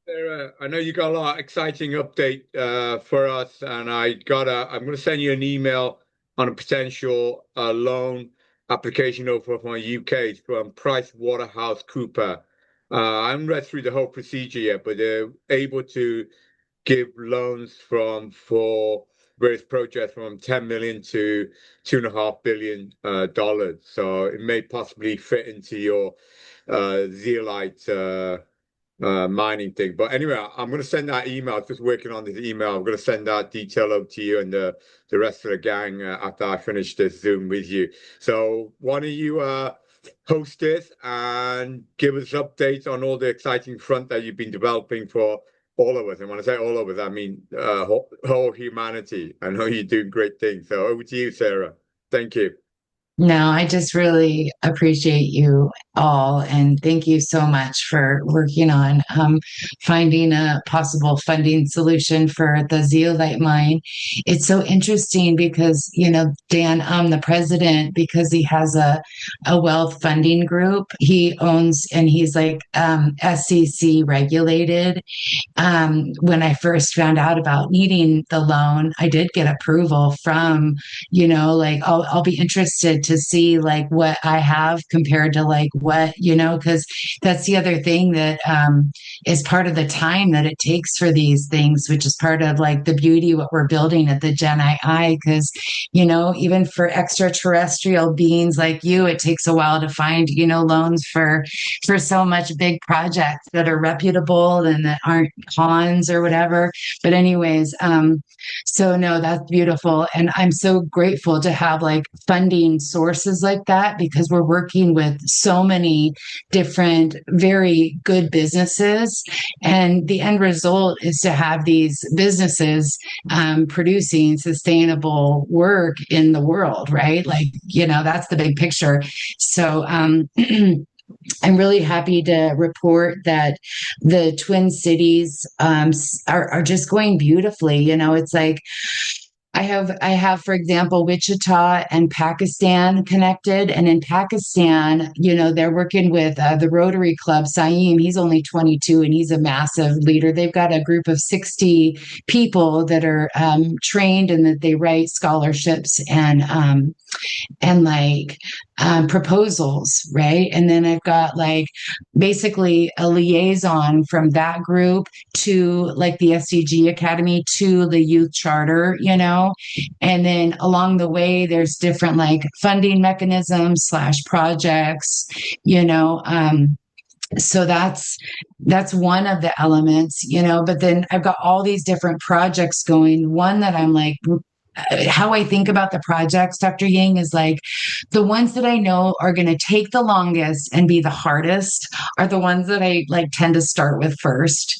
Sarah, I know you got a lot of exciting update for us, and I'm going to send you an email on a potential loan application over from UK from Price Waterhouse Cooper. I haven't read through the whole procedure yet, but they're able to give loans from for various projects from 10 million to $2.5 billion dollars. So it may possibly fit into your zeolite mining thing. But anyway, I'm going to send that email. Just working on this email. I'm going to send that detail over to you and the rest of the gang after I finish this Zoom with you. So why don't you host this and give us updates on all the exciting front that you've been developing for all of us. And when I say all of us, I mean whole humanity. I know you're doing great things. So over to you, Sarah. Thank you. No, I just really appreciate you all, and thank you so much for working on finding a possible funding solution for the zeolite mine. It's so interesting because, Dan, the president, because he has a wealth funding group, he owns and he's like SEC regulated. When I first found out about needing the loan, I did get approval from, like I'll be interested to see like what I have compared to like what, because that's the other thing that is part of the time that it takes for these things, which is part of like the beauty what we're building at the Gen II. Because, even for extraterrestrial beings like you, it takes a while to find, loans for so much big projects that are reputable and that aren't cons or whatever. But anyways, so no, that's beautiful. And I'm so grateful to have like funding sources like that because we're working with so many different, very good businesses. And the end result is to have these businesses producing sustainable work in the world, right? Like, that's the big picture. So, I'm really happy to report that the Twin Cities are just going beautifully. It's like I have, for example, Wichita and Pakistan connected. And in Pakistan, they're working with the Rotary Club. Saeem, he's only 22 and he's a massive leader. They've got a group of 60 people that are trained and that they write scholarships and like proposals, right? And then I've got like basically a liaison from that group to like the SDG Academy to the Youth Charter, and then along the way, there's different like funding mechanisms slash projects, you know. So that's one of the elements, but then I've got all these different projects going. One that I'm like how I think about the projects, Dr. Ying, is like the ones that I know are going to take the longest and be the hardest are the ones that I like tend to start with first,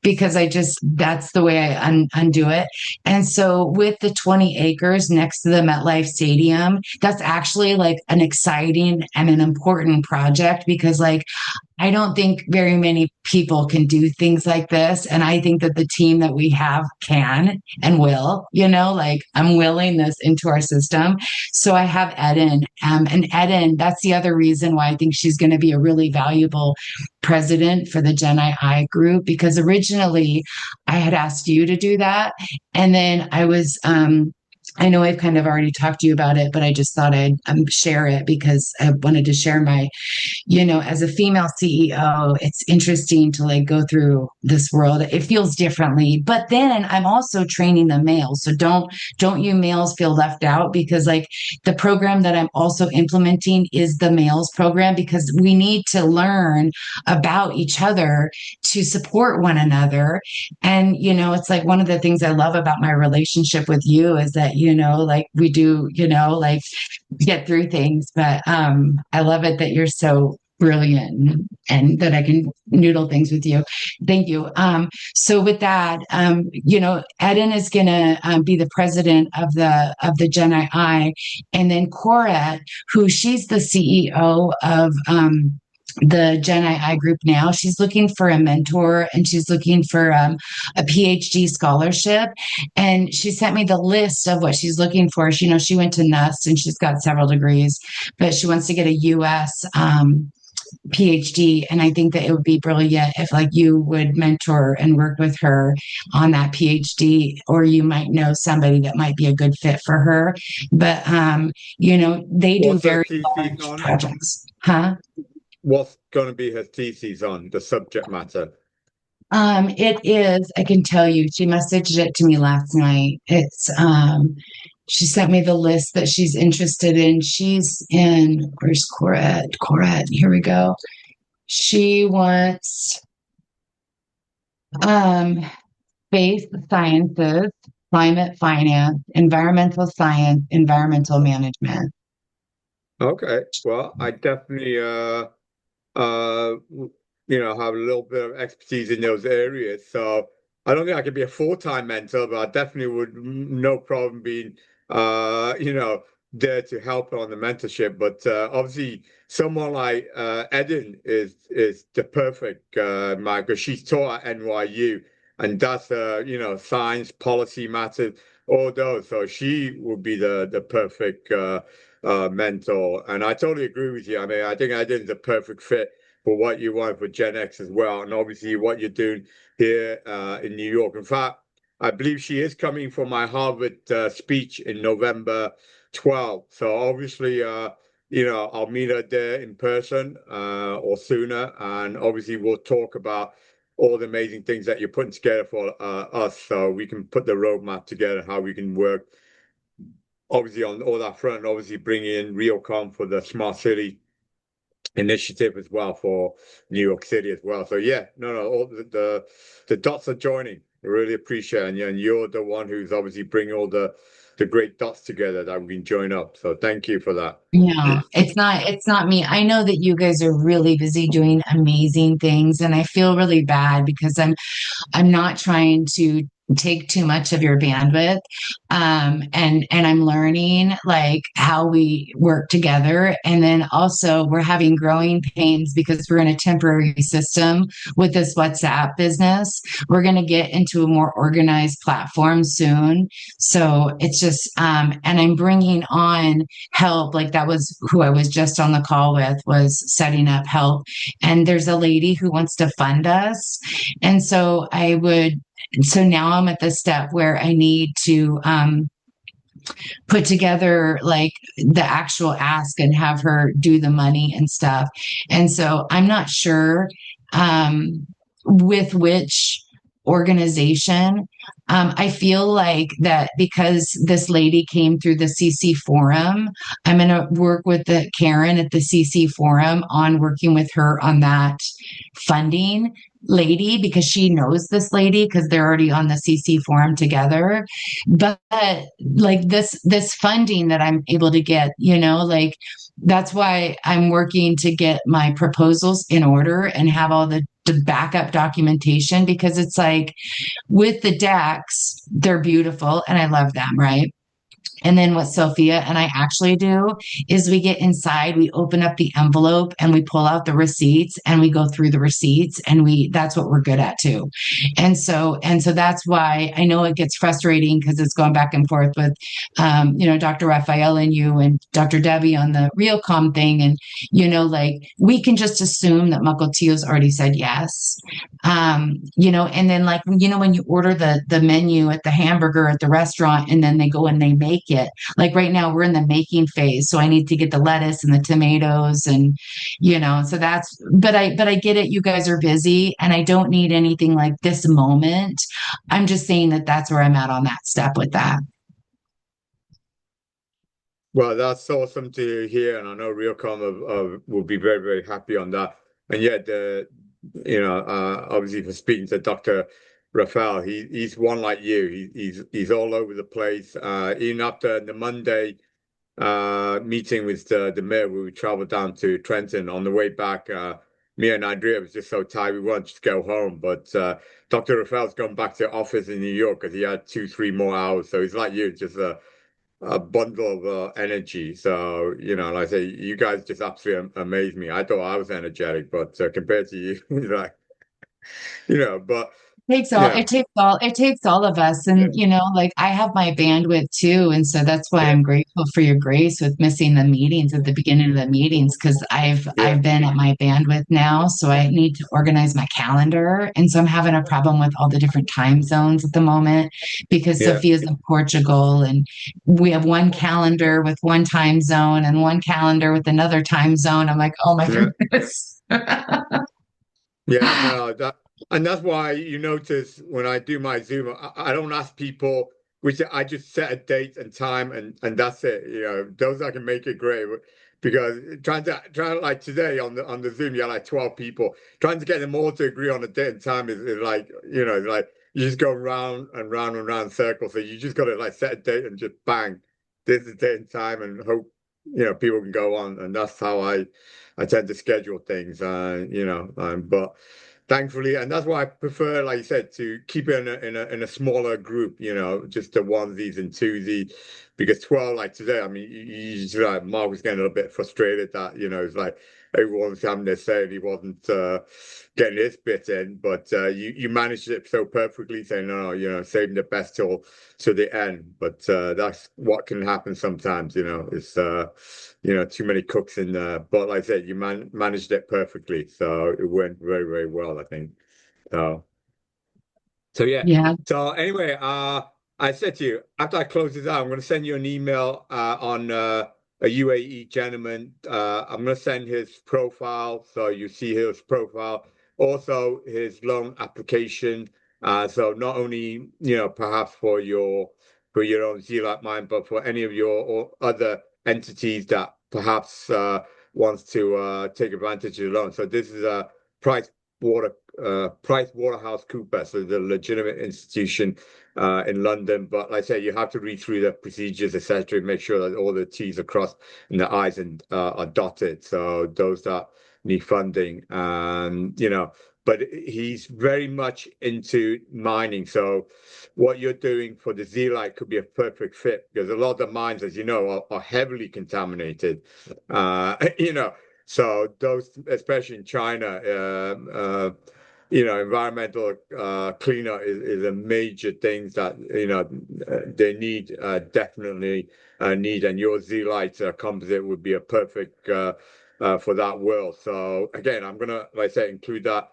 because that's the way I undo it. And so with the 20 acres next to the MetLife Stadium, that's actually like an exciting and an important project because like I don't think very many people can do things like this. And I think that the team that we have can and will, like I'm willing this into our system. So I have Eden. And Eden, that's the other reason why I think she's going to be a really valuable president for the Gen I group, because originally I had asked you to do that. And then I know I've kind of already talked to you about it, but I just thought I'd share it because I wanted to share my as a female CEO, it's interesting to like go through this world. It feels differently. But then I'm also training the males. So don't you males feel left out because like the program that I'm also implementing is the males program because we need to learn about each other to support one another. And it's like one of the things I love about my relationship with you is that, like we do, like get through things. But I love it that you're so brilliant and that I can noodle things with you. Thank you. So with that, Eden is going to be the president of the Gen I, and then Coret, who she's the CEO of. The Gen I group now. She's looking for a mentor and she's looking for a PhD scholarship. And she sent me the list of what she's looking for. She went to NUST and she's got several degrees, but she wants to get a US PhD. And I think that it would be brilliant if like you would mentor and work with her on that PhD, or you might know somebody that might be a good fit for her. But they do What's her very thesis large on? projects. Huh? What's going to be her thesis on the subject matter? It is, I can tell you, she messaged it to me last night. She sent me the list that she's interested in. She's in, where's Corette? Corette, here we go. She wants um, space sciences, climate finance, environmental science, environmental management. Okay, well, I definitely have a little bit of expertise in those areas. So I don't think I could be a full-time mentor, but I definitely would no problem being, there to help on the mentorship. But obviously, someone like Eden is the perfect because she's taught at NYU, and that's science, policy matters, all those. So she would be the perfect mentor. And I totally agree with you. I mean, I think Eden's the perfect fit for what you want for Gen X as well, and obviously what you're doing here in New York. In fact, I believe she is coming for my Harvard speech in November 12th. So obviously, I'll meet her there in person or sooner, and obviously we'll talk about all the amazing things that you're putting together for us, so we can put the roadmap together, how we can work. Obviously, on all that front, obviously bringing in Realcom for the smart city initiative as well for New York City as well. So yeah, no, all the dots are joining. I really appreciate it. And you're the one who's obviously bringing all the great dots together that we can join up. So thank you for that. Yeah, it's not me. I know that you guys are really busy doing amazing things, and I feel really bad because I'm not trying to take too much of your bandwidth. And I'm learning like how we work together. And then also we're having growing pains because we're in a temporary system with this WhatsApp business. We're going to get into a more organized platform soon. So it's just, and I'm bringing on help. Like that was who I was just on the call with, was setting up help. And there's a lady who wants to fund us. And so now I'm at the step where I need to put together like the actual ask and have her do the money and stuff. And so I'm not sure with which organization. I feel like that because this lady came through the CC forum, I'm going to work with the Karen at the CC forum on working with her on that funding lady because she knows this lady because they're already on the CC forum together. But like this funding that I'm able to get, like that's why I'm working to get my proposals in order and have all the backup documentation because it's like with the decks, they're beautiful and I love them, right? And then what Sophia and I actually do is we get inside, we open up the envelope and we pull out the receipts and we go through the receipts and that's what we're good at too. And so that's why I know it gets frustrating because it's going back and forth with, Dr. Raphael and you and Dr. Debbie on the Realcom thing. And, like we can just assume that Mukilteo's already said yes. And then like, when you order the menu at the hamburger at the restaurant and then they go and they make it, like right now we're in the making phase. So I need to get the lettuce and the tomatoes and, so but I get it. You guys are busy and I don't need anything like this moment. I'm just saying that that's where I'm at on that step with that. Well, that's awesome to hear, and I know Realcom will be very, very happy on that. And yet, obviously, for speaking to Dr. Raphael, he's one like you. He's all over the place. Even after the Monday meeting with the mayor, we traveled down to Trenton. On the way back, me and Andrea was just so tired we wanted to go home. But Dr. Raphael's gone back to office in New York because he had 2, 3 more hours. So he's like you, just a bundle of energy. So, like I say, you guys just absolutely amaze me. I thought I was energetic, but compared to you, like, but Yeah, it takes all of us. yeah, And like I have my bandwidth too. And so that's why yeah, I'm grateful for your grace with missing the meetings at the beginning of the meetings, because yeah, I've been at my bandwidth now. So I need to organize my calendar. And so I'm having a problem with all the different time zones at the moment because yeah, Sophia's in Portugal and we have one calendar with one time zone and one calendar with another time zone. I'm like, oh my yeah. goodness. Yeah, no, and that's why you notice when I do my Zoom, I don't ask people, which I just set a date and time and that's it. Those I can make it great. Because trying like today on the Zoom, you had like 12 people. Trying to get them all to agree on a date and time is like, like you just go round and round and round in circles. So you just gotta like set a date and just bang, this is the date and time and hope, people can go on. And that's how I tend to schedule things, but thankfully, and that's why I prefer, like you said, to keep it in a smaller group, just the onesies and twosies, because 12, like today, I mean, you just like Mark was getting a little bit frustrated that, it's like everyone was having their say and he wasn't getting his bit in, but you managed it so perfectly, saying, no, no, saving the best till to the end. But that's what can happen sometimes, it's too many cooks in there. But like I said, you managed it perfectly, so it went very, very well, I think. So, so yeah. Yeah. So anyway, I said to you after I close this out, I'm going to send you an email on a UAE gentleman. I'm going to send his profile, so you see his profile, also his loan application. So not only perhaps for your own zeal like mine, but for any of your or other entities that perhaps wants to take advantage of the loan. So this is a price water Price Waterhouse Cooper, so the legitimate institution in London. But like I say, you have to read through the procedures, etc., make sure that all the T's are crossed and the I's are dotted. So those that need funding, but he's very much into mining. So what you're doing for the Zeolite could be a perfect fit because a lot of the mines, as you know, are heavily contaminated. Uh, you know, so those, especially in China, environmental cleanup is a major thing that they need definitely need, and your Zeolite composite would be a perfect for that world. So again, I'm gonna, like I say, include that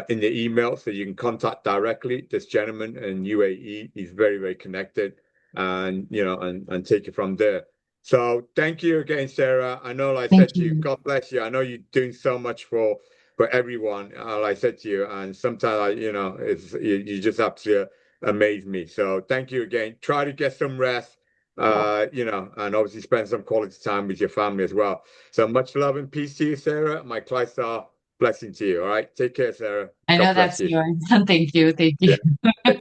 in the email so you can contact directly this gentleman in UAE. He's very, very connected, and and take it from there. So thank you again, Sarah. I know, like I Thank said to you, you. God bless you. I know you're doing so much for everyone, like I said to you, and sometimes it's you just absolutely amaze me. So thank you again. Try to get some rest, and obviously spend some quality time with your family as well. So much love and peace to you, Sarah. My KLYSTAR blessing to you. All right, take care, Sarah. I God know bless that's you. yours. Thank you. Thank Yeah, you.